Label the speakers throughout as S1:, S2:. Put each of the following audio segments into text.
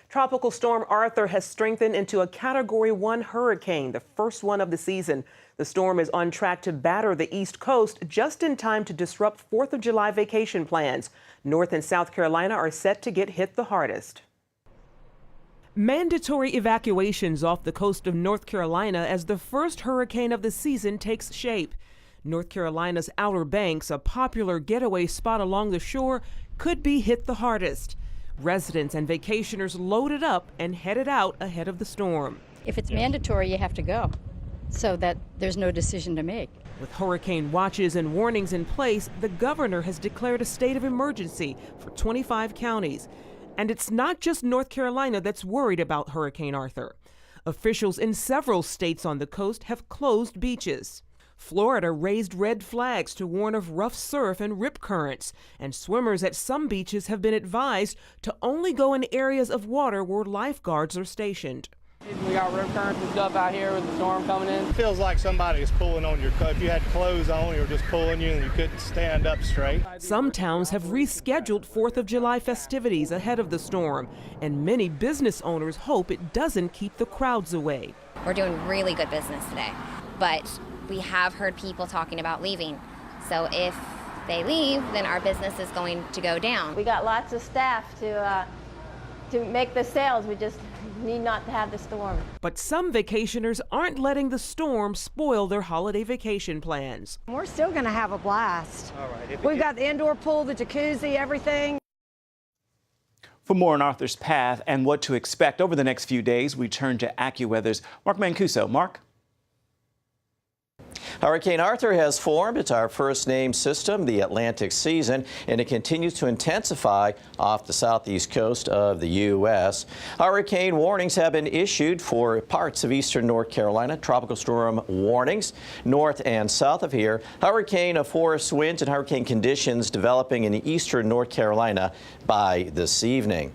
S1: Tropical storm Arthur has strengthened into a Category 1 hurricane, the first one of the season. The storm is on track to batter the East Coast just in time to disrupt 4th of July vacation plans. North and South Carolina are set to get hit the hardest. Mandatory evacuations off the coast of North Carolina as the first hurricane of the season takes shape. North Carolina's Outer Banks, a popular getaway spot along the shore, could be hit the hardest. Residents and vacationers loaded up and headed out ahead of the storm.
S2: If it's mandatory, you have to go, so that there's no decision to make.
S1: With hurricane watches and warnings in place, the governor has declared a state of emergency for 25 counties. And it's not just North Carolina that's worried about Hurricane Arthur. Officials in several states on the coast have closed beaches. Florida raised red flags to warn of rough surf and rip currents, and swimmers at some beaches have been advised to only go in areas of water where lifeguards are stationed.
S3: We got rip currents and stuff out here with the storm coming in.
S4: It feels like somebody is pulling on your coat. If you had clothes on, you were just pulling you and you couldn't stand up straight.
S1: Some towns have rescheduled 4th of July festivities ahead of the storm, and many business owners hope it doesn't keep the crowds away.
S5: We're doing really good business today, but we have heard people talking about leaving. So if they leave, then our business is going to go down.
S6: We got lots of staff to make the sales. We just need not to have the storm.
S1: But some vacationers aren't letting the storm spoil their holiday vacation plans.
S7: We're still going to have a blast.
S4: All right.
S7: We've got the indoor pool, the jacuzzi, everything.
S8: For more on Arthur's path and what to expect over the next few days, we turn to AccuWeather's Mark Mancuso. Mark?
S9: Hurricane Arthur has formed. It's our first named system, the Atlantic season, and it continues to intensify off the southeast coast of the U.S. Hurricane warnings have been issued for parts of eastern North Carolina. Tropical storm warnings north and south of here. Hurricane force winds and hurricane conditions developing in eastern North Carolina by this evening.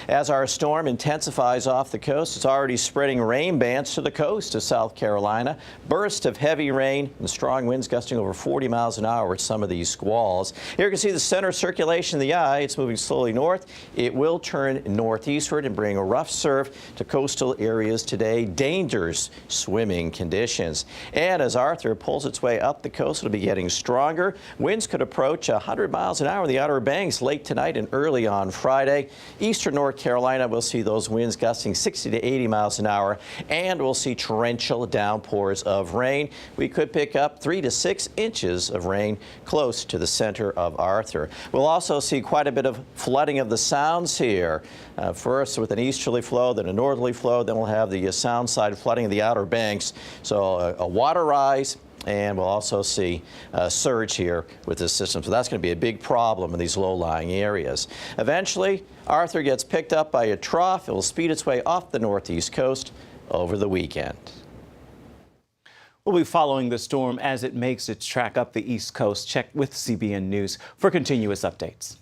S9: As our storm intensifies off the coast, it's already spreading rain bands to the coast of South Carolina. Bursts of heavy rain and strong winds gusting over 40 miles an hour with some of these squalls. Here you can see the center circulation of the eye. It's moving slowly north. It will turn northeastward and bring a rough surf to coastal areas today. Dangerous swimming conditions. And as Arthur pulls its way up the coast, it'll be getting stronger. Winds could approach 100 miles an hour in the Outer Banks late tonight and early on Friday. Eastern North Carolina, we'll see those winds gusting 60 to 80 miles an hour, and we'll see torrential downpours of rain. We could pick up 3 to 6 inches of rain close to the center of Arthur. We'll also see quite a bit of flooding of the sounds here. First with an easterly flow, then a northerly flow, then we'll have the sound side flooding of the Outer Banks. So a water rise. And we'll also see a surge here with this system. So that's going to be a big problem in these low-lying areas. Eventually, Arthur gets picked up by a trough. It will speed its way off the northeast coast over the weekend.
S8: We'll be following the storm as it makes its track up the East Coast. Check with CBN News for continuous updates.